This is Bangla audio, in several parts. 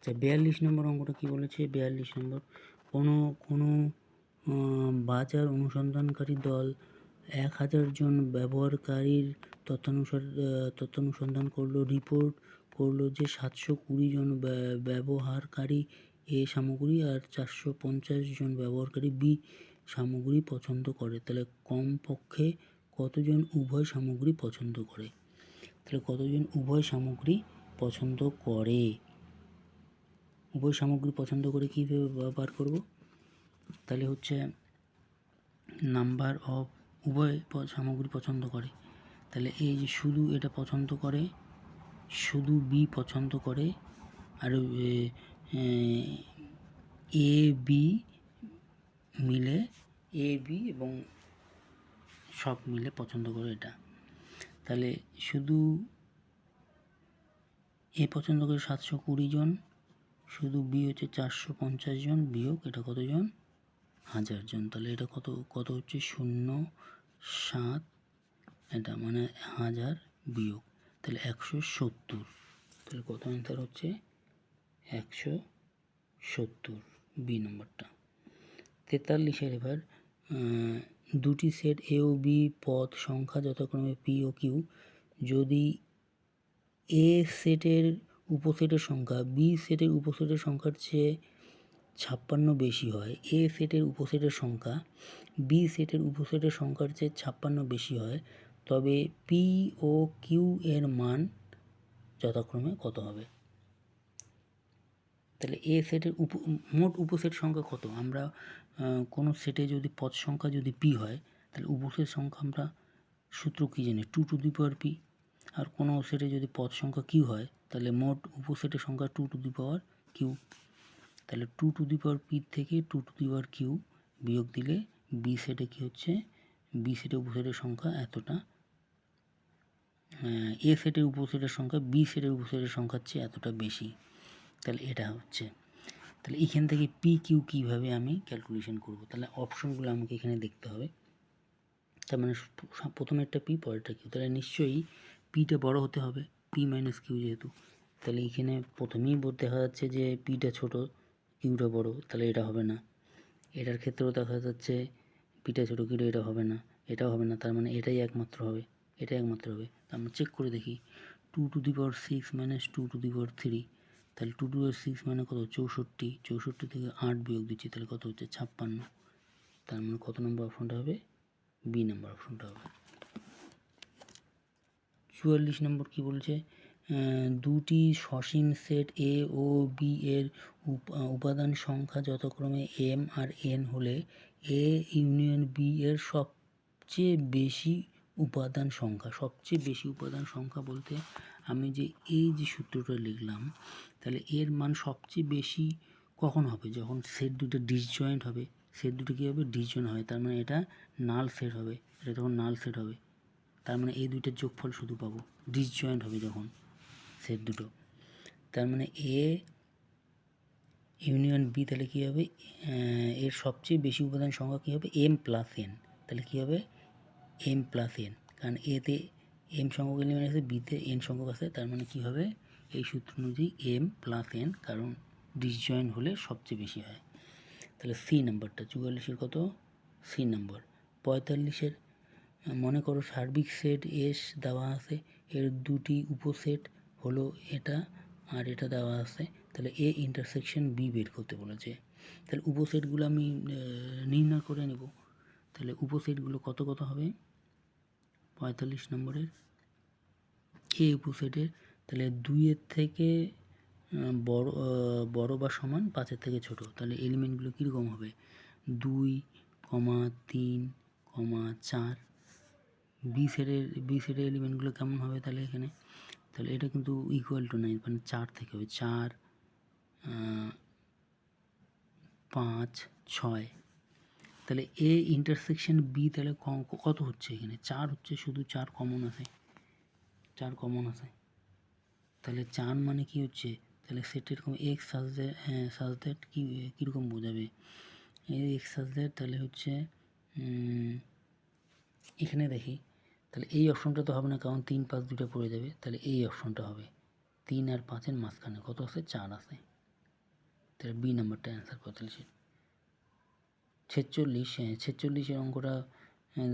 আচ্ছা 42 নম্বর অঙ্কটা কী বলেছে? 42 নম্বর, কোনো বাজার অনুসন্ধানকারী দল 1000 জন ব্যবহারকারীর তথ্যানুসন্ধান করলো, রিপোর্ট করলো যে 720 জন ব্যবহারকারী এ সামগ্রী আর 450 জন ব্যবহারকারী বি সামগ্রী পছন্দ করে। তাহলে কমপক্ষে কতজন উভয় সামগ্রী পছন্দ করে? তাহলে কতজন উভয় সামগ্রী পছন্দ করে? উভয় সামগ্রী পছন্দ করে কীভাবে বার করব? তাহলে হচ্ছে নাম্বার অফ উভয় সামগ্রী পছন্দ করে। তাহলে এই যে শুধু এটা পছন্দ করে, শুধু বি পছন্দ করে, আর এ বি মিলে, এ বি এবং সব মিলে পছন্দ করে এটা। তাহলে শুধু এ পছন্দ করে 720 জন, শুধু বি হচ্ছে 450 জন, বিয়োগ এটা কতজন? 1000 জন। তাহলে এটা কত হচ্ছে? 0.7, এটা মানে 1000 বিয়োগ, তাহলে 170। তাহলে কত অ্যান্সার হচ্ছে? 170, বি নম্বরটা। 43-এর এবার দুটি সেট এ ও বি পদ সংখ্যা যথাক্রমে পি ও কিউ, যদি এ সেটের উপসেটের সংখ্যা বি সেটের উপসেটের সংখ্যার চেয়ে 56 বেশি হয়, এ সেটের উপসেটের সংখ্যা বি সেটের উপসেটের সংখ্যার চেয়ে 56 বেশি হয়, তবে পি ও কিউ এর মান যথাক্রমে কত হবে? তাহলে এ সেটের মোট উপসেট সংখ্যা কত? আমরা কোনো সেটে যদি পদ সংখ্যা যদি পি হয়, তাহলে উপসেট সংখ্যা আমরা সূত্র কী জানি? 2 টু দি পাওয়ার পি। আর কোনো সেটে যদি পদ সংখ্যা কিউ হয়, তাহলে মোট উপসেটের সংখ্যা 2 টু দি পাওয়ার কিউ। তাহলে 2 টু দি পাওয়ার পি থেকে 2 টু দি পাওয়ার কিউ বিয়োগ দিলে বি সেটে কী হচ্ছে? বি সেটের উপসেটের সংখ্যা এতটা, এ সেটের উপসেটের সংখ্যা বি সেটের উপসেটের সংখ্যার চেয়ে এতটা বেশি। তাহলে এটা হচ্ছে, তাহলে এখান থেকে পি কিউ কীভাবে আমি ক্যালকুলেশন করব? তাহলে অপশনগুলো আমাকে এখানে দেখতে হবে। তার মানে প্রথমেরটা পি, পরেরটা কিউ। তাহলে নিশ্চয়ই পিটা বড় হতে হবে, পি মাইনাস কিউ যেহেতু। তাহলে এখানে প্রথমেই দেখা যাচ্ছে যে পিটা ছোট, কিউটা বড়, তাহলে এটা হবে না। এটার ক্ষেত্রেও দেখা যাচ্ছে পিটা ছোট, কিউটা, এটা হবে না, এটাও হবে না। তার মানে এটাই একমাত্র হবে, এটাই একমাত্র হবে। আমরা চেক করে দেখি, 2 to the power 6 minus 2 to the power 3, তাহলে 2 টু দি পাওয়ার 6 মানে কত? 64, 64 থেকে 8 বিয়োগ দিচ্ছি, তাহলে কত হচ্ছে? 56। তার মানে কত নম্বর অপশনটা হবে? বি নম্বর অপশনটা হবে। 44 নম্বর কি বলছে? দুটি সসীম সেট এ ও বি এর উপাদান সংখ্যা যথাক্রমে এম আর এন হলে এ ইউনিয়ন বি এর সবচেয়ে বেশি উপাদান সংখ্যা। সবচেয়ে বেশি উপাদান সংখ্যা বলতে আমি যে এই যে সূত্রটা লিখলাম, তাহলে এর মান সবচেয়ে বেশি কখন হবে? যখন সেট দুটো ডিসজয়েন্ট হবে। সেট দুটো কী হবে? ডিসজয়েন্ট হবে। তার মানে এটা নাল সেট হবে, এটা তখন নাল সেট হবে। তার মানে এই দুইটার যোগফল শুধু পাবো, ডিসজয়েন্ট হবে যখন সেট দুটো। তার মানে এ ইউনিয়ন বি, তাহলে কী হবে? এর সবচেয়ে বেশি উপাদান সংখ্যা কী হবে? M plus N. তাহলে কী হবে? এম প্লাস এন, কারণ এতে এম সংখ্যক এলিমেন্ট আছে, বিতে এন সংখ্যক আছে। তার মানে কী হবে? এই সূত্র অনুযায়ী এম প্লাস এন, কারণ ডিসজয়েন্ট হলে সবচেয়ে বেশি হয়। তাহলে সি নাম্বারটা 44-এর কত? C number. 45-এর মনে করো সার্বিক সেট এস দেওয়া আছে, এর দুটি উপসেট হলো এটা আর এটা দেওয়া আছে। তাহলে এ ইন্টারসেকশন বি বের করতে বলেছে। তাহলে উপসেটগুলো আমি নির্ণয় করে নেব। তাহলে উপসেটগুলো কত কত হবে? 45 নম্বরের এ উপসেটের, তাহলে 2-এর থেকে বড় বা সমান, 5-এর থেকে ছোট। তাহলে এলিমেন্টগুলো কীরকম হবে? 2, 3, 4। বি সেটের এলিমেন্টগুলো কেমন হবে তাহলে এখানে? তাহলে এটা কিন্তু ইকুয়াল টু নাই, মানে 4 থেকে হবে 4, 5, 6। তাহলে এ ইন্টারসেকশন বি তাহলে কত হচ্ছে? এখানে 4 হচ্ছে, শুধু 4 কমন আছে, 4 কমন আছে। তাহলে 4 মানে কি হচ্ছে? তাহলে সেট এরকম এক্স সাজ দ্যাট কীরকম বোঝাবে? এক্স সাজ দ্যাট, তাহলে হচ্ছে এখানে দেখি, তাহলে এই অপশনটা তো হবে না, কারণ 3, 5 দুটো পড়ে যাবে। তাহলে এই অপশনটা হবে, 3 আর 5-এর মাঝখানে কত আছে? 4 আছে। তাহলে বি নাম্বারটা অ্যান্সার কত? তাহলে 46, 46-এর অঙ্কটা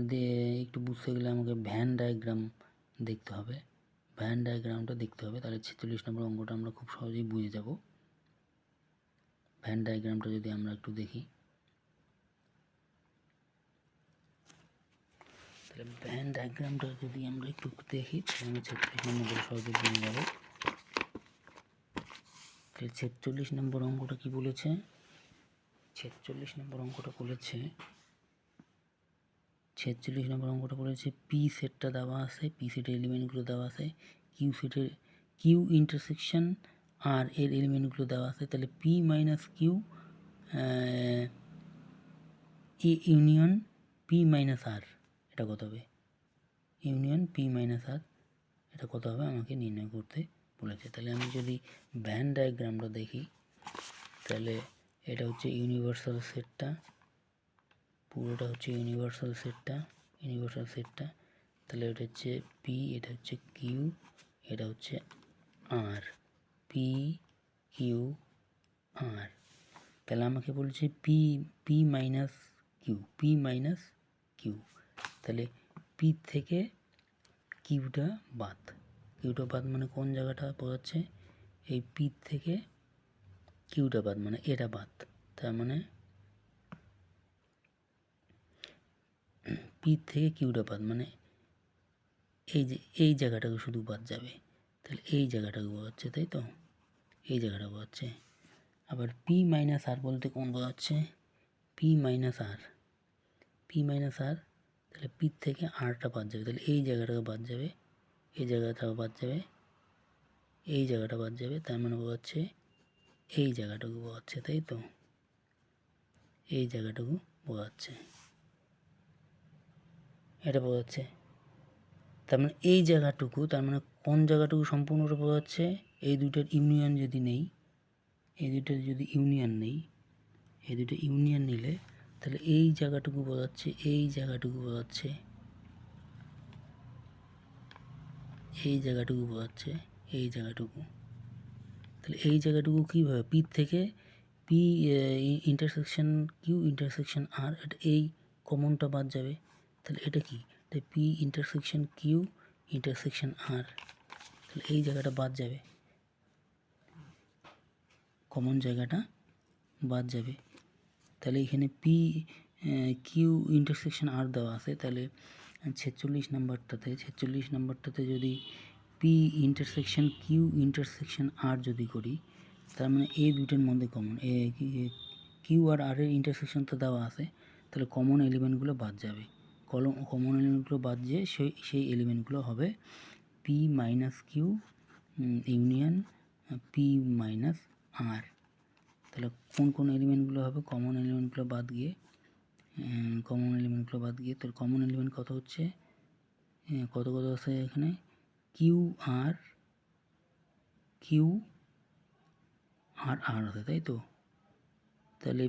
দিয়ে একটু বুঝতে গেলে আমাকে ভ্যান ডায়াগ্রাম দেখতে হবে, ভ্যান ডায়াগ্রামটা দেখতে হবে। তাহলে 46 নম্বর অঙ্কটা আমরা খুব সহজেই বুঝে যাব। ভ্যান ডায়াগ্রামটা যদি আমরা একটু দেখি, তাহলে ভ্যান ডায়াগ্রামটা যদি আমরা একটু দেখি তাহলে আমি 46 নম্বর সহজে বুঝে যাব। তাহলে 46 নম্বর অঙ্কটা কি বলেছে? 46 নম্বর অঙ্কটা বলেছে 46 নম্বর অঙ্কটা বলেছে পি সেটটা দেওয়া আছে, পি সেটের এলিমেন্টগুলো দেওয়া আছে, কিউ ইন্টারসেকশন আর এর এলিমেন্টগুলো দেওয়া আছে। তাহলে পি মাইনাস কিউ এ ইউনিয়ন পি মাইনাস আর, এটা কত হবে? ইউনিয়ন পি মাইনাস আর, এটা কত হবে আমাকে নির্ণয় করতে বলেছে। তাহলে আমি যদি ভ্যান ডায়াগ্রামটা দেখি, তাহলে এটা হচ্ছে ইউনিভার্সাল সেটটা, পুরোটা হচ্ছে ইউনিভার্সাল সেটটা। তাহলে এটা হচ্ছে পি, এটা হচ্ছে কিউ, এটা হচ্ছে আর, পি কিউ আর। তাহলে আমাকে বলছে পি মাইনাস কিউ, তাহলে পি থেকে কিউটা বাদ মানে কোন জায়গাটা বোঝাচ্ছে? এই পি থেকে কিউটা বাদ মানে এটা বাদ, তার মানে পি থেকে কিউটা বাদ মানে এই জায়গাটাকে শুধু বাদ যাবে। তাহলে এই জায়গাটাকে বোঝাচ্ছে, তাই তো? এই জায়গাটা বোঝাচ্ছে। আবার পি মাইনাস আর বলতে কোন বোঝাচ্ছে? পি মাইনাস আর, তাহলে পি থেকে আরটা বাদ যাবে, তাহলে এই জায়গাটাকে বাদ যাবে, এই জায়গাটাও বাদ যাবে, এই জায়গাটা বাদ যাবে, তার মানে বোঝাচ্ছে এই জায়গাটুকু বোঝাচ্ছে, তাই তো? এই জায়গাটুকু বোঝাচ্ছে, এটা বোঝাচ্ছে। তার মানে এই জায়গাটুকু, তার মানে কোন জায়গাটুকু সম্পূর্ণটা বোঝাচ্ছে? এই দুটোর ইউনিয়ন যদি নেই, এই দুটো যদি ইউনিয়ন নেই, এই দুটো ইউনিয়ন নিলে তাহলে এই জায়গাটুকু বোঝাচ্ছে, এই জায়গাটুকু বোঝাচ্ছে, এই জায়গাটুকু বোঝাচ্ছে, এই জায়গাটুকু। তাহলে এই জায়গাটুকু কীভাবে? পি থেকে পি ইন্টারসেকশন কিউ ইন্টারসেকশন আর, এটা এই কমনটা বাদ যাবে, তাহলে এটা কি? তাই পি ইন্টারসেকশন কিউ ইন্টারসেকশন আর, তাহলে এই জায়গাটা বাদ যাবে, কমন জায়গাটা বাদ যাবে। তাহলে এখানে পি কিউ ইন্টারসেকশন আর দেওয়া আছে, তাহলে 46 নাম্বারটাতে যদি পি ইন্টারসেকশন কিউ ইন্টারসেকশন আর যদি করি, তার মানে এই দুটোর মধ্যে কমন কিউ আর এর ইন্টারসেকশন তো দেওয়া আছে, তাহলে কমন এলিমেন্টগুলো বাদ যাবে। কমন এলিমেন্টগুলো বাদ দিয়ে সেই এলিমেন্টগুলো হবে P minus Q union P minus R. তাহলে কোন এলিমেন্টগুলো হবে? কমন এলিমেন্টগুলো বাদ গিয়ে তোর কমন এলিমেন্ট কত হচ্ছে? কত আছে এখানে? কিউ আর আছে, তাই তো? তাহলে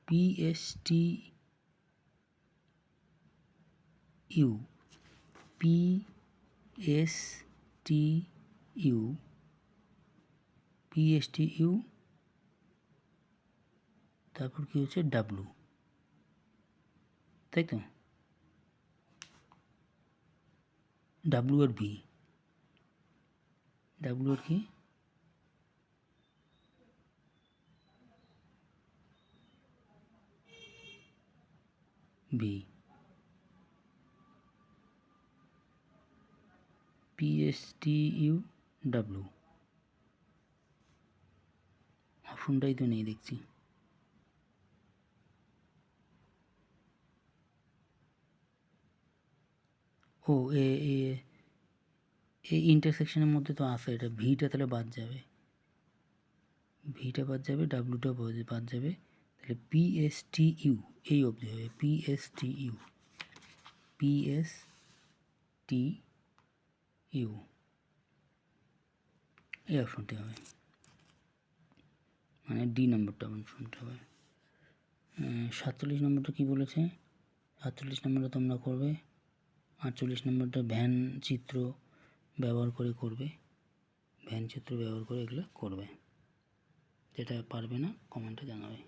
পিএসটি ইউ তারপর কি হচ্ছে? ডাব্লু, তাই তো? ডাব্লু আর ভি, ডাব্লু আর কি? ভি, পিএসটিইউ ডাব্লু, অপশনটাই তো নেই দেখছি। ও এই ইন্টারসেকশনের মধ্যে তো আছে, এটা ভিটা তাহলে বাদ যাবে, ডাব্লুটা বাদ যাবে, তাহলে পিএসটিইউ এই অবধি হবে, পিএসটিইউ এই অপশনটি হবে, মানে ডি নাম্বারটা অপশনটা হবে। 47 নম্বরটা কী বলেছে? 48 নম্বরটা তোমরা করবে, 48 নম্বরটা ভ্যান চিত্র ব্যবহার করে এগুলো করবে। যেটা পারবে না কমেন্টে জানাবে।